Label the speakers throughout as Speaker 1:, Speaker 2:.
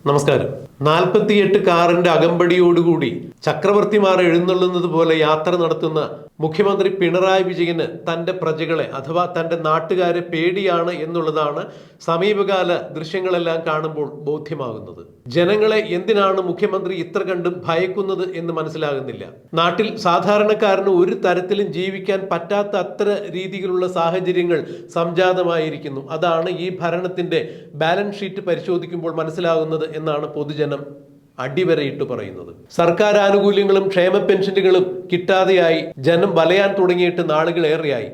Speaker 1: നമസ്കാരം. 48 കാറിന്റെ അകമ്പടിയോടുകൂടി ചക്രവർത്തിമാർ എഴുന്നള്ളുന്നത് പോലെ യാത്ര നടത്തുന്ന മുഖ്യമന്ത്രി പിണറായി വിജയന് തന്റെ പ്രജകളെ അഥവാ തന്റെ നാട്ടുകാരെ പേടിയാണ് എന്നുള്ളതാണ് സമീപകാല ദൃശ്യങ്ങളെല്ലാം കാണുമ്പോൾ ബോധ്യമാകുന്നത്. ജനങ്ങളെ എന്തിനാണ് മുഖ്യമന്ത്രി ഇത്ര കണ്ടും ഭയക്കുന്നത് എന്ന് മനസ്സിലാകുന്നില്ല. നാട്ടിൽ സാധാരണക്കാരന് ഒരു തരത്തിലും ജീവിക്കാൻ പറ്റാത്ത അത്ര രീതിയിലുള്ള സാഹചര്യങ്ങൾ സംജാതമായിരിക്കുന്നു. അതാണ് ഈ ഭരണത്തിന്റെ ബാലൻസ് ഷീറ്റ് പരിശോധിക്കുമ്പോൾ മനസ്സിലാകുന്നത് എന്നാണ് പൊതുജനം അടിവരയിട്ട് പറയുന്നത്. സർക്കാർ ആനുകൂല്യങ്ങളും ക്ഷേമ പെൻഷനുകളും കിട്ടാതെയായി ജനം വലയാൻ തുടങ്ങിയിട്ട് നാളുകളേറെയായി.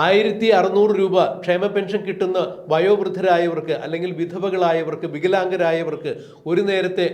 Speaker 1: 1600 രൂപ ക്ഷേമ പെൻഷൻ കിട്ടുന്ന വയോവൃദ്ധരായവർക്ക് അല്ലെങ്കിൽ വിധവകളായവർക്ക് വികലാംഗരായവർക്ക് ഒരു നേരത്തെ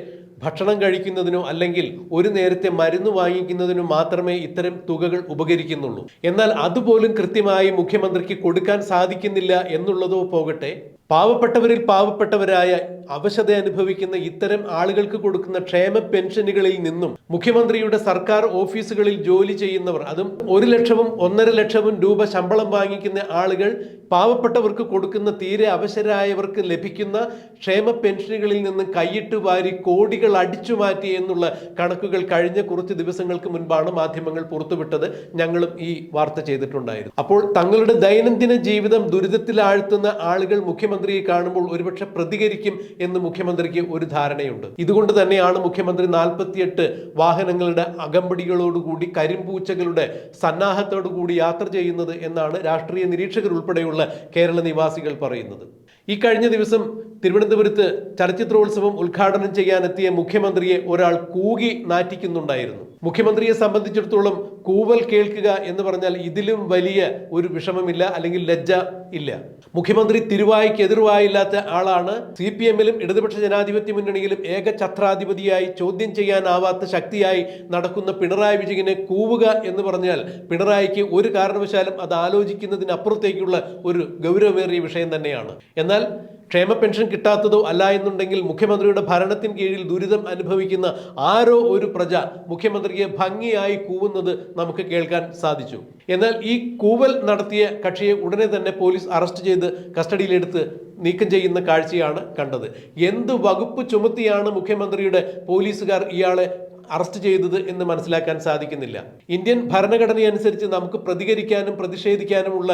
Speaker 1: ഭക്ഷണം കഴിക്കുന്നതിനോ അല്ലെങ്കിൽ ഒരു നേരത്തെ മരുന്ന് വാങ്ങിക്കുന്നതിനോ മാത്രമേ ഇത്തരം തുകകൾ ഉപകരിക്കുന്നുള്ളൂ. എന്നാൽ അതുപോലും കൃത്യമായി മുഖ്യമന്ത്രിക്ക് കൊടുക്കാൻ സാധിക്കുന്നില്ല എന്നുള്ളതോ പോകട്ടെ, പാവപ്പെട്ടവരിൽ പാവപ്പെട്ടവരായ അവശത അനുഭവിക്കുന്ന ഇത്തരം ആളുകൾക്ക് കൊടുക്കുന്ന ക്ഷേമ പെൻഷനുകളിൽ നിന്നും മുഖ്യമന്ത്രിയുടെ സർക്കാർ ഓഫീസുകളിൽ ജോലി ചെയ്യുന്നവർ, അതും 1 ലക്ഷവും 1.5 ലക്ഷവും രൂപ ശമ്പളം വാങ്ങിക്കുന്ന ആളുകൾ പാവപ്പെട്ടവർക്ക് കൊടുക്കുന്ന തീരെ അവശരായവർക്ക് ലഭിക്കുന്ന ക്ഷേമ പെൻഷനുകളിൽ നിന്ന് കൈയിട്ട് വാരി കോടികൾ അടിച്ചു മാറ്റി എന്നുള്ള കണക്കുകൾ കഴിഞ്ഞ കുറച്ച് ദിവസങ്ങൾക്ക് മുൻപാണ് മാധ്യമങ്ങൾ പുറത്തുവിട്ടത്. ഞങ്ങളും ഈ വാർത്ത ചെയ്തിട്ടുണ്ടായിരുന്നു. അപ്പോൾ തങ്ങളുടെ ദൈനംദിന ജീവിതം ദുരിതത്തിലാഴ്ത്തുന്ന ആളുകൾ മുഖ്യമന്ത്രിയെ കാണുമ്പോൾ ഒരുപക്ഷെ പ്രതികരിക്കും എന്ന് മുഖ്യമന്ത്രിക്ക് ഒരു ധാരണയുണ്ട്. ഇതുകൊണ്ട് തന്നെയാണ് മുഖ്യമന്ത്രി 48 വാഹനങ്ങളുടെ അകമ്പടികളോടുകൂടി കരിമ്പൂച്ചകളുടെ സന്നാഹത്തോടുകൂടി യാത്ര ചെയ്യുന്നത് എന്നാണ് രാഷ്ട്രീയ നിരീക്ഷകർ ഉൾപ്പെടെയുള്ള കേരള നിവാസികൾ പറയുന്നത്. ഈ കഴിഞ്ഞ ദിവസം തിരുവനന്തപുരത്ത് ചലച്ചിത്രോത്സവം ഉദ്ഘാടനം ചെയ്യാനെത്തിയ മുഖ്യമന്ത്രിയെ ഒരാൾ കൂകി നാറ്റിക്കുന്നുണ്ടായിരുന്നു. മുഖ്യമന്ത്രിയെ സംബന്ധിച്ചിടത്തോളം കൂവൽ കേൾക്കുക എന്ന് പറഞ്ഞാൽ ഇതിലും വലിയ ഒരു വിഷമമില്ല, അല്ലെങ്കിൽ ലജ്ജ ഇല്ല. മുഖ്യമന്ത്രി തിരുവായ്ക്ക് എതിർവായില്ലാത്ത ആളാണ്. CPM-ലും ഇടതുപക്ഷ ജനാധിപത്യ മുന്നണിയിലും ഏക ഛത്രാധിപതിയായി ചോദ്യം ചെയ്യാനാവാത്ത ശക്തിയായി നടക്കുന്ന പിണറായി വിജയനെ കൂവുക എന്ന് പറഞ്ഞാൽ പിണറായിക്ക് ഒരു കാരണവശാലും അത് ആലോചിക്കുന്നതിനപ്പുറത്തേക്കുള്ള ഒരു ഗൗരവമേറിയ വിഷയം തന്നെയാണ്. എന്നാൽ ക്ഷേമ പെൻഷൻ കിട്ടാത്തതോ അല്ല എന്നുണ്ടെങ്കിൽ മുഖ്യമന്ത്രിയുടെ ഭരണത്തിന് കീഴിൽ ദുരിതം അനുഭവിക്കുന്ന ആരോ ഒരു പ്രജ മുഖ്യമന്ത്രിയെ ഭംഗിയായി കൂവുന്നത് നമുക്ക് കേൾക്കാൻ സാധിച്ചു. എന്നാൽ ഈ കൂവൽ നടത്തിയ കക്ഷിയെ ഉടനെ തന്നെ പോലീസ് അറസ്റ്റ് ചെയ്ത് കസ്റ്റഡിയിലെടുത്ത് നീക്കം ചെയ്യുന്ന കാഴ്ചയാണ് കണ്ടത്. എന്ത് വകുപ്പ് ചുമത്തിയാണ് മുഖ്യമന്ത്രിയുടെ പോലീസുകാർ ഇയാളെ അറസ്റ്റ് ചെയ്തത് എന്ന് മനസ്സിലാക്കാൻ സാധിക്കുന്നില്ല. ഇന്ത്യൻ ഭരണഘടനയനുസരിച്ച് നമുക്ക് പ്രതികരിക്കാനും പ്രതിഷേധിക്കാനുമുള്ള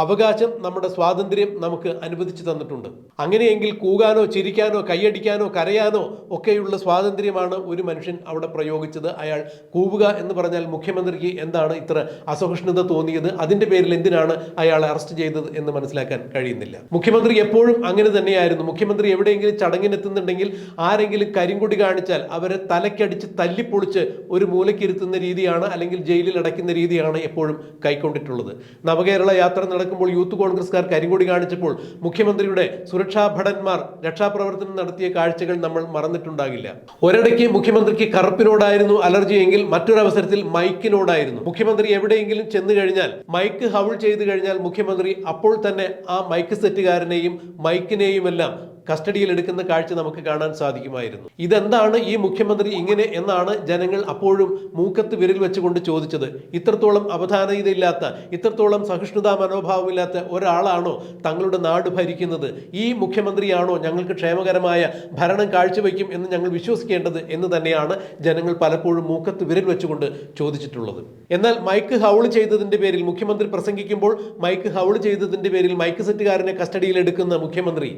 Speaker 1: അവകാശം, നമ്മുടെ സ്വാതന്ത്ര്യം നമുക്ക് അനുവദിച്ചു തന്നിട്ടുണ്ട്. അങ്ങനെയെങ്കിൽ കൂകാനോ ചിരിക്കാനോ കൈയടിക്കാനോ കരയാനോ ഒക്കെയുള്ള സ്വാതന്ത്ര്യമാണ് ഒരു മനുഷ്യൻ അവിടെ പ്രയോഗിച്ചത്. അയാൾ കൂവുക എന്ന് പറഞ്ഞാൽ മുഖ്യമന്ത്രിക്ക് എന്താണ് ഇത്ര അസഹിഷ്ണുത തോന്നിയത്, അതിന്റെ പേരിൽ എന്തിനാണ് അയാളെ അറസ്റ്റ് ചെയ്തത് എന്ന് മനസ്സിലാക്കാൻ കഴിയുന്നില്ല. മുഖ്യമന്ത്രി എപ്പോഴും അങ്ങനെ തന്നെയായിരുന്നു. മുഖ്യമന്ത്രി എവിടെയെങ്കിലും ചടങ്ങിനെത്തുന്നുണ്ടെങ്കിൽ ആരെങ്കിലും കരിങ്കൊടി കാണിച്ചാൽ അവരെ തലക്കടിച്ച് തല്ലിപ്പൊളിച്ച് ഒരു മൂലക്കിരുത്തുന്ന രീതിയാണ്, അല്ലെങ്കിൽ ജയിലിൽ അടയ്ക്കുന്ന രീതിയാണ് എപ്പോഴും കൈക്കൊണ്ടിട്ടുള്ളത്. നവകേരള യാത്ര നടക്കുമ്പോൾ യൂത്ത് കോൺഗ്രസ്സുകാർ കരിങ്കൊടി കാണിച്ചപ്പോൾ മുഖ്യമന്ത്രിയുടെ സുരക്ഷാ ഭടന്മാർ രക്ഷാപ്രവർത്തനം നടത്തിയ കാഴ്ചകൾ നമ്മൾ മറന്നിട്ടുണ്ടാകില്ല. ഒരിടയ്ക്ക് മുഖ്യമന്ത്രിക്ക് കറുപ്പിനോടായിരുന്നു അലർജി എങ്കിൽ മറ്റൊരവസരത്തിൽ മൈക്കിനോടായിരുന്നു. മുഖ്യമന്ത്രി എവിടെയെങ്കിലും ചെന്ന് കഴിഞ്ഞാൽ മൈക്ക് ഹൗൾ ചെയ്തു കഴിഞ്ഞാൽ മുഖ്യമന്ത്രി അപ്പോൾ തന്നെ ആ മൈക്ക് സെറ്റുകാരനെയും മൈക്കിനെയും എല്ലാം കസ്റ്റഡിയിൽ എടുക്കുന്ന കാഴ്ച നമുക്ക് കാണാൻ സാധിക്കുമായിരുന്നു. ഇതെന്താണ് ഈ മുഖ്യമന്ത്രി ഇങ്ങനെ എന്നാണ് ജനങ്ങൾ അപ്പോഴും മൂക്കത്ത് വിരൽ വെച്ചുകൊണ്ട് ചോദിച്ചത്. ഇത്രത്തോളം അവധാനതയില്ലാത്ത, ഇത്രത്തോളം സഹിഷ്ണുതാ മനോഭാവമില്ലാത്ത ഒരാളാണോ തങ്ങളുടെ നാട് ഭരിക്കുന്നത്? ഈ മുഖ്യമന്ത്രിയാണോ ഞങ്ങൾക്ക് ക്ഷേമകരമായ ഭരണം കാഴ്ചവെക്കും എന്ന് ഞങ്ങൾ വിശ്വസിക്കേണ്ടത് എന്ന് തന്നെയാണ് ജനങ്ങൾ പലപ്പോഴും മൂക്കത്ത് വിരൽ വെച്ചുകൊണ്ട് ചോദിച്ചിട്ടുള്ളത്. എന്നാൽ മൈക്ക് ഹൗൾ ചെയ്തതിന്റെ പേരിൽ, മുഖ്യമന്ത്രി പ്രസംഗിക്കുമ്പോൾ മൈക്ക് ഹൗൾ ചെയ്തതിന്റെ പേരിൽ മൈക്ക് സെറ്റുകാരനെ കസ്റ്റഡിയിൽ എടുക്കുന്ന മുഖ്യമന്ത്രി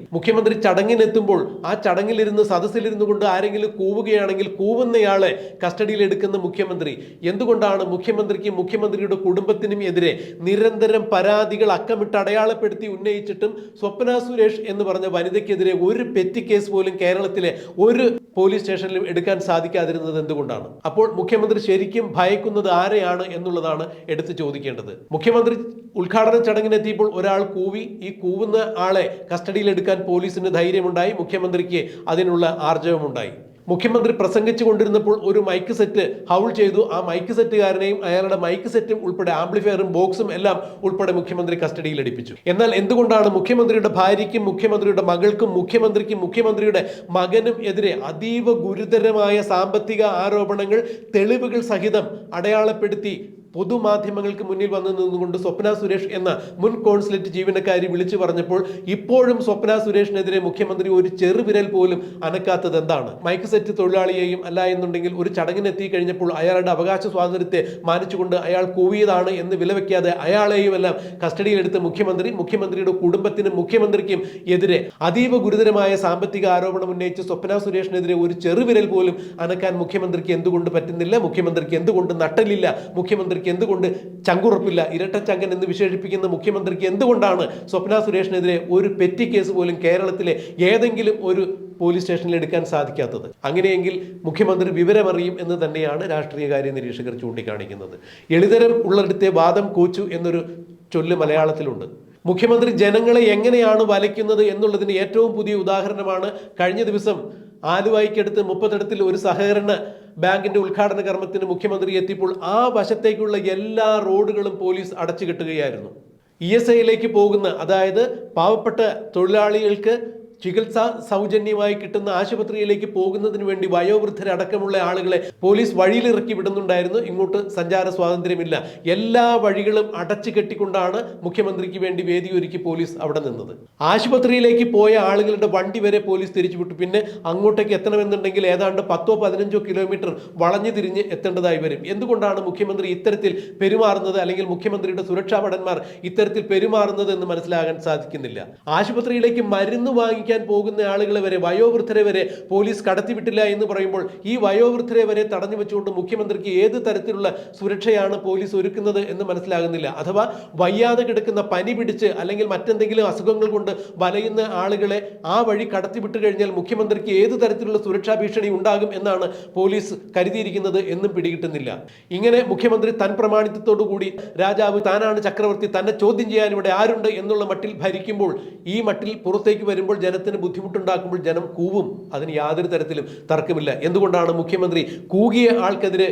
Speaker 1: ചടങ്ങിനെത്തുമ്പോൾ ആ ചടങ്ങിലിരുന്ന് സദസ്സിലിരുന്നു കൊണ്ട് ആരെങ്കിലും കൂവുകയാണെങ്കിൽ കൂവുന്നയാളെ കസ്റ്റഡിയിൽ എടുക്കുന്ന മുഖ്യമന്ത്രി. എന്തുകൊണ്ടാണ് മുഖ്യമന്ത്രിക്കും മുഖ്യമന്ത്രിയുടെ കുടുംബത്തിനും എതിരെ നിരന്തരം പരാതികൾ അക്കമിട്ട് അടയാളപ്പെടുത്തി ഉന്നയിച്ചിട്ടും സ്വപ്ന സുരേഷ് എന്ന് പറഞ്ഞ വനിതയ്ക്കെതിരെ ഒരു പെറ്റി കേസ് പോലും കേരളത്തിലെ ഒരു പോലീസ് സ്റ്റേഷനിലും എടുക്കാൻ സാധിക്കാതിരുന്നത് എന്തുകൊണ്ടാണ്? അപ്പോൾ മുഖ്യമന്ത്രി ശരിക്കും ഭയക്കുന്നത് ആരെയാണ് എന്നുള്ളതാണ് എടുത്തു ചോദിക്കേണ്ടത്. മുഖ്യമന്ത്രി ഉദ്ഘാടന ചടങ്ങിനെത്തിയപ്പോൾ ഒരാൾ കൂവി. ഈ കൂവുന്ന ആളെ കസ്റ്റഡിയിൽ എടുക്കാൻ പോലീസിന് ധൈര്യമുണ്ടായി, മുഖ്യമന്ത്രിക്ക് അതിനുള്ള ആർജവമുണ്ടായി. മുഖ്യമന്ത്രി പ്രസംഗിച്ചു കൊണ്ടിരുന്നപ്പോൾ ഒരു മൈക്ക് സെറ്റ് ഹൗൾ ചെയ്തു. ആ മൈക്ക് സെറ്റുകാരനെയും അയാളുടെ മൈക്ക് സെറ്റും ഉൾപ്പെടെ ആംപ്ലിഫയറും ബോക്സും എല്ലാം ഉൾപ്പെടെ മുഖ്യമന്ത്രി കസ്റ്റഡിയിൽ എടുപ്പിച്ചു. എന്നാൽ എന്തുകൊണ്ടാണ് മുഖ്യമന്ത്രിയുടെ ഭാര്യയ്ക്കും മുഖ്യമന്ത്രിയുടെ മകൾക്കും മുഖ്യമന്ത്രിക്കും മുഖ്യമന്ത്രിയുടെ മകനും എതിരെ അതീവ ഗുരുതരമായ സാമ്പത്തിക ആരോപണങ്ങൾ തെളിവുകൾ സഹിതം അടയാളപ്പെടുത്തി പൊതുമാധ്യമങ്ങൾക്ക് മുന്നിൽ വന്നു നിന്നുകൊണ്ട് സ്വപ്ന സുരേഷ് എന്ന മുൻ കോൺസുലേറ്റ് ജീവനക്കാരി വിളിച്ചു പറഞ്ഞപ്പോൾ ഇപ്പോഴും സ്വപ്ന സുരേഷിനെതിരെ മുഖ്യമന്ത്രി ഒരു ചെറുവിരൽ പോലും അനക്കാത്തത് എന്താണ്? മൈക്ക് സെറ്റ് തൊഴിലാളിയെയും അല്ല എന്നുണ്ടെങ്കിൽ ഒരു ചടങ്ങിനെത്തി കഴിഞ്ഞപ്പോൾ അയാളുടെ അവകാശ സ്വാതന്ത്ര്യത്തെ മാനിച്ചുകൊണ്ട് അയാൾ കൂവിയതാണ് എന്ന് വിലവെക്കാതെ അയാളെയും എല്ലാം കസ്റ്റഡിയിലെടുത്ത് മുഖ്യമന്ത്രിയുടെ കുടുംബത്തിനും മുഖ്യമന്ത്രിക്കും എതിരെ അതീവ ഗുരുതരമായ സാമ്പത്തിക ആരോപണം ഉന്നയിച്ച് സ്വപ്ന സുരേഷിനെതിരെ ഒരു ചെറുവിരൽ പോലും അനക്കാൻ മുഖ്യമന്ത്രിക്ക് എന്തുകൊണ്ട് പറ്റുന്നില്ല? മുഖ്യമന്ത്രിക്ക് എന്തുകൊണ്ട് നട്ടലില്ല? മുഖ്യമന്ത്രിക്ക് എന്തുകൊണ്ട് ചങ്കുറപ്പില്ല? ഇരട്ടച്ചങ്കൻ എന്ന് വിശേഷിപ്പിക്കുന്ന മുഖ്യമന്ത്രിക്ക് എന്തുകൊണ്ടാണ് സ്വപ്ന സുരേഷിനെതിരെ ഒരു പെറ്റി കേസ് പോലും കേരളത്തിലെ ഏതെങ്കിലും ഒരു പോലീസ് സ്റ്റേഷനിൽ എടുക്കാൻ സാധിക്കാത്തത്? അങ്ങനെയെങ്കിൽ മുഖ്യമന്ത്രി വിവരമറിയും എന്ന് തന്നെയാണ് രാഷ്ട്രീയകാര്യ നിരീക്ഷകർ ചൂണ്ടിക്കാണിക്കുന്നത്. എളിതരം ഉള്ളിടത്തെ വാദം കോച്ചു എന്നൊരു ചൊല്ല് മലയാളത്തിലുണ്ട്. മുഖ്യമന്ത്രി ജനങ്ങളെ എങ്ങനെയാണ് വലയ്ക്കുന്നത് എന്നുള്ളതിന് ഏറ്റവും പുതിയ ഉദാഹരണമാണ് കഴിഞ്ഞ ദിവസം ആലുവായ്ക്കടുത്ത് മുപ്പത്തിടത്തിൽ ഒരു സഹകരണ ബാങ്കിന്റെ ഉദ്ഘാടന കർമ്മത്തിന് മുഖ്യമന്ത്രി എത്തിയപ്പോൾ ആ വശത്തേക്കുള്ള എല്ലാ റോഡുകളും പോലീസ് അടച്ചുകെട്ടുകയായിരുന്നു. ESIയിലേക്ക് പോകുന്ന, അതായത് പാവപ്പെട്ട തൊഴിലാളികൾക്ക് ചികിത്സ സൗജന്യമായി കിട്ടുന്ന ആശുപത്രിയിലേക്ക് പോകുന്നതിന് വേണ്ടി വയോവൃദ്ധരടക്കമുള്ള ആളുകളെ പോലീസ് വഴിയിലിറക്കി വിടുന്നുണ്ടായിരുന്നു. ഇങ്ങോട്ട് സഞ്ചാര സ്വാതന്ത്ര്യമില്ല. എല്ലാ വഴികളും അടച്ചു കെട്ടിക്കൊണ്ടാണ് മുഖ്യമന്ത്രിക്ക് വേണ്ടി വേദിയൊരുക്കി പോലീസ് അവിടെ നിന്നത്. ആശുപത്രിയിലേക്ക് പോയ ആളുകളുടെ വണ്ടി വരെ പോലീസ് തിരിച്ചുവിട്ടു. പിന്നെ അങ്ങോട്ടേക്ക് എത്തണമെന്നുണ്ടെങ്കിൽ ഏതാണ്ട് 10-15 കിലോമീറ്റർ വളഞ്ഞു തിരിഞ്ഞ് എത്തേണ്ടതായി വരും. എന്തുകൊണ്ടാണ് മുഖ്യമന്ത്രി ഇത്തരത്തിൽ പെരുമാറുന്നത്, അല്ലെങ്കിൽ മുഖ്യമന്ത്രിയുടെ സുരക്ഷാ ഭടന്മാർ ഇത്തരത്തിൽ പെരുമാറുന്നത് എന്ന് മനസ്സിലാകാൻ സാധിക്കുന്നില്ല. ആശുപത്രിയിലേക്ക് മരുന്ന് വാങ്ങിക്കാൻ പോകുന്ന ആളുകളെ വരെ, വയോവൃദ്ധരെ വരെ പോലീസ് കടത്തിവിട്ടില്ല എന്ന് പറയുമ്പോൾ ഈ വയോവൃദ്ധരെ വരെ തടഞ്ഞു വെച്ചുകൊണ്ട് മുഖ്യമന്ത്രിക്ക് ഏത് തരത്തിലുള്ള സുരക്ഷയാണ് പോലീസ് ഒരുക്കുന്നത് എന്ന് മനസ്സിലാകുന്നില്ല. അഥവാ വയ്യാതെ കിടക്കുന്ന, പനി പിടിച്ച് അല്ലെങ്കിൽ മറ്റെന്തെങ്കിലും അസുഖങ്ങൾ കൊണ്ട് വലയുന്ന ആളുകളെ ആ വഴി കടത്തിവിട്ട് കഴിഞ്ഞാൽ മുഖ്യമന്ത്രിക്ക് ഏത് തരത്തിലുള്ള സുരക്ഷാ ഭീഷണി ഉണ്ടാകും എന്നാണ് പോലീസ് കരുതിയിരിക്കുന്നത് എന്നും പിടികിട്ടുന്നില്ല. ഇങ്ങനെ മുഖ്യമന്ത്രി തൻ പ്രമാണിത്വത്തോടു കൂടി രാജാവ് താനാണ് ചക്രവർത്തി, തന്നെ ചോദ്യം ചെയ്യാൻ ഇവിടെ ആരുണ്ട് എന്നുള്ള മട്ടിൽ ഭരിക്കുമ്പോൾ, ഈ മട്ടിൽ പുറത്തേക്ക് വരുമ്പോൾ ജനത്തിന് ബുദ്ധിമുട്ടുണ്ടാക്കുമ്പോൾ ജനം കൂവും. അതിന് യാതൊരു തരത്തിലും തർക്കമില്ല. എന്തുകൊണ്ടാണ് മുഖ്യമന്ത്രി കൂകിയ ആൾക്കെതിരെ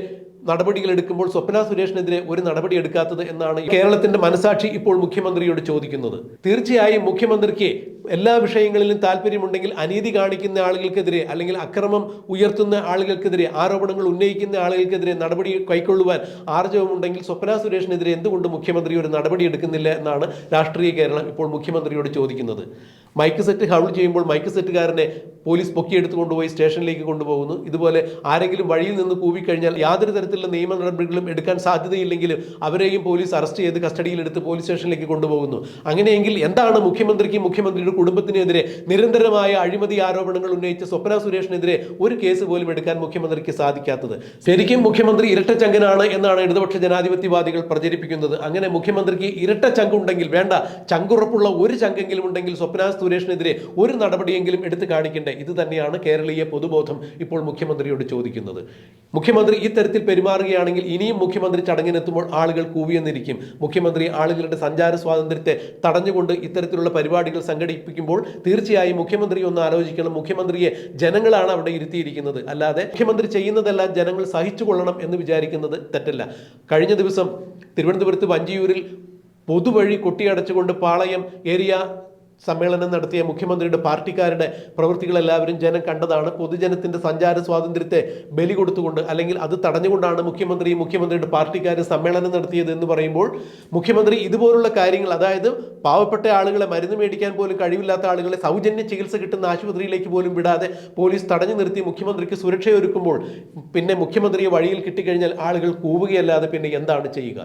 Speaker 1: നടപടികൾ എടുക്കുമ്പോൾ സ്വപ്ന സുരേഷിനെതിരെ ഒരു നടപടി എടുക്കാത്തത് എന്നാണ് കേരളത്തിന്റെ മനസാക്ഷി ഇപ്പോൾ മുഖ്യമന്ത്രിയോട് ചോദിക്കുന്നത്. തീർച്ചയായും മുഖ്യമന്ത്രിക്ക് എല്ലാ വിഷയങ്ങളിലും താല്പര്യമുണ്ടെങ്കിൽ അനീതി കാണിക്കുന്ന ആളുകൾക്കെതിരെ, അല്ലെങ്കിൽ അക്രമം ഉയർത്തുന്ന ആളുകൾക്കെതിരെ, ആരോപണങ്ങൾ ഉന്നയിക്കുന്ന ആളുകൾക്കെതിരെ നടപടി കൈക്കൊള്ളുവാൻ ആർജവമുണ്ടെങ്കിൽ സ്വപ്ന സുരേഷിനെതിരെ എന്തുകൊണ്ട് മുഖ്യമന്ത്രി ഒരു നടപടി എടുക്കുന്നില്ല എന്നാണ് രാഷ്ട്രീയ കേരളം ഇപ്പോൾ മുഖ്യമന്ത്രിയോട് ചോദിക്കുന്നത്. മൈക്ക് സെറ്റ് ഹൗൾ ചെയ്യുമ്പോൾ മൈക്ക് സെറ്റുകാരനെ പോലീസ് പൊക്കിയെടുത്ത് കൊണ്ടുപോയി സ്റ്റേഷനിലേക്ക് കൊണ്ടുപോകുന്നു. ഇതുപോലെ ആരെങ്കിലും വഴിയിൽ നിന്ന് കൂവിക്കഴിഞ്ഞാൽ യാതൊരു തരത്തിലുള്ള നിയമ നടപടികളും എടുക്കാൻ സാധ്യതയില്ലെങ്കിലും അവരെയും പോലീസ് അറസ്റ്റ് ചെയ്ത് കസ്റ്റഡിയിലെടുത്ത് പോലീസ് സ്റ്റേഷനിലേക്ക് കൊണ്ടുപോകുന്നു. അങ്ങനെയെങ്കിൽ എന്താണ് മുഖ്യമന്ത്രിക്ക്, മുഖ്യമന്ത്രിയുടെ കുടുംബത്തിനെതിരെ നിരന്തരമായ അഴിമതി ആരോപണങ്ങൾ ഉന്നയിച്ച സ്വപ്ന സുരേഷിനെതിരെ ഒരു കേസ് പോലും എടുക്കാൻ മുഖ്യമന്ത്രിക്ക് സാധിക്കാത്തത്? ശരിക്കും മുഖ്യമന്ത്രി ഇരട്ടച്ചങ്കനാണ് എന്നാണ് ഇടതുപക്ഷ ജനാധിപത്യവാദികൾ പ്രചരിപ്പിക്കുന്നത്. അങ്ങനെ മുഖ്യമന്ത്രിക്ക് ഇരട്ട ചങ്കുണ്ടെങ്കിൽ, വേണ്ട, ചങ്കുറപ്പുള്ള ഒരു ചങ്കെങ്കിലും ഉണ്ടെങ്കിൽ സ്വപ്ന സുരേഷിനെതിരെ ഒരു നടപടിയെങ്കിലും എടുത്തു കാണിക്കേണ്ടത്. ഇത് തന്നെയാണ് കേരളീയ പൊതുബോധം ഇപ്പോൾ മുഖ്യമന്ത്രിയോട് ചോദിക്കുന്നത്. മുഖ്യമന്ത്രി ഇത്തരത്തിൽ പെരുമാറുകയാണെങ്കിൽ ഇനിയും മുഖ്യമന്ത്രി ചടങ്ങിനെത്തുമ്പോൾ ആളുകൾ കൂവിയെന്നിരിക്കും. മുഖ്യമന്ത്രി ആളുകളുടെ സഞ്ചാര സ്വാതന്ത്ര്യത്തെ തടഞ്ഞുകൊണ്ട് ഇത്തരത്തിലുള്ള പരിപാടികൾ സംഘടിപ്പിക്കുമ്പോൾ തീർച്ചയായും മുഖ്യമന്ത്രി ഒന്ന് ആലോചിക്കണം. മുഖ്യമന്ത്രിയെ ജനങ്ങളാണ് അവിടെ ഇരുത്തിയിരിക്കുന്നത്, അല്ലാതെ മുഖ്യമന്ത്രി ചെയ്യുന്നതെല്ലാം ജനങ്ങൾ സഹിച്ചു കൊള്ളണം എന്ന് വിചാരിക്കുന്നത് തെറ്റല്ല. കഴിഞ്ഞ ദിവസം തിരുവനന്തപുരത്ത് വഞ്ചിയൂരിൽ പൊതുവഴി കൊട്ടിയടച്ചുകൊണ്ട് പാളയം ഏരിയ സമ്മേളനം നടത്തിയ മുഖ്യമന്ത്രിയുടെ പാർട്ടിക്കാരുടെ പ്രവൃത്തികളെല്ലാവരും ജനം കണ്ടതാണ്. പൊതുജനത്തിന്റെ സഞ്ചാര സ്വാതന്ത്ര്യത്തെ ബലി കൊടുത്തുകൊണ്ട്, അല്ലെങ്കിൽ അത് തടഞ്ഞുകൊണ്ടാണ് മുഖ്യമന്ത്രിയുടെ പാർട്ടിക്കാർ സമ്മേളനം നടത്തിയത് എന്ന് പറയുമ്പോൾ മുഖ്യമന്ത്രി ഇതുപോലുള്ള കാര്യങ്ങൾ, അതായത് പാവപ്പെട്ട ആളുകളെ, മരുന്ന് മേടിക്കാൻ പോലും കഴിവില്ലാത്ത ആളുകളെ സൗജന്യ ചികിത്സ കിട്ടുന്ന ആശുപത്രിയിലേക്ക് പോലും വിടാതെ പോലീസ് തടഞ്ഞു നിർത്തി മുഖ്യമന്ത്രിക്ക് സുരക്ഷയൊരുക്കുമ്പോൾ പിന്നെ മുഖ്യമന്ത്രിയെ വഴിയിൽ കിട്ടിക്കഴിഞ്ഞാൽ ആളുകൾ കൂവുകയല്ലാതെ പിന്നെ എന്താണ് ചെയ്യുക?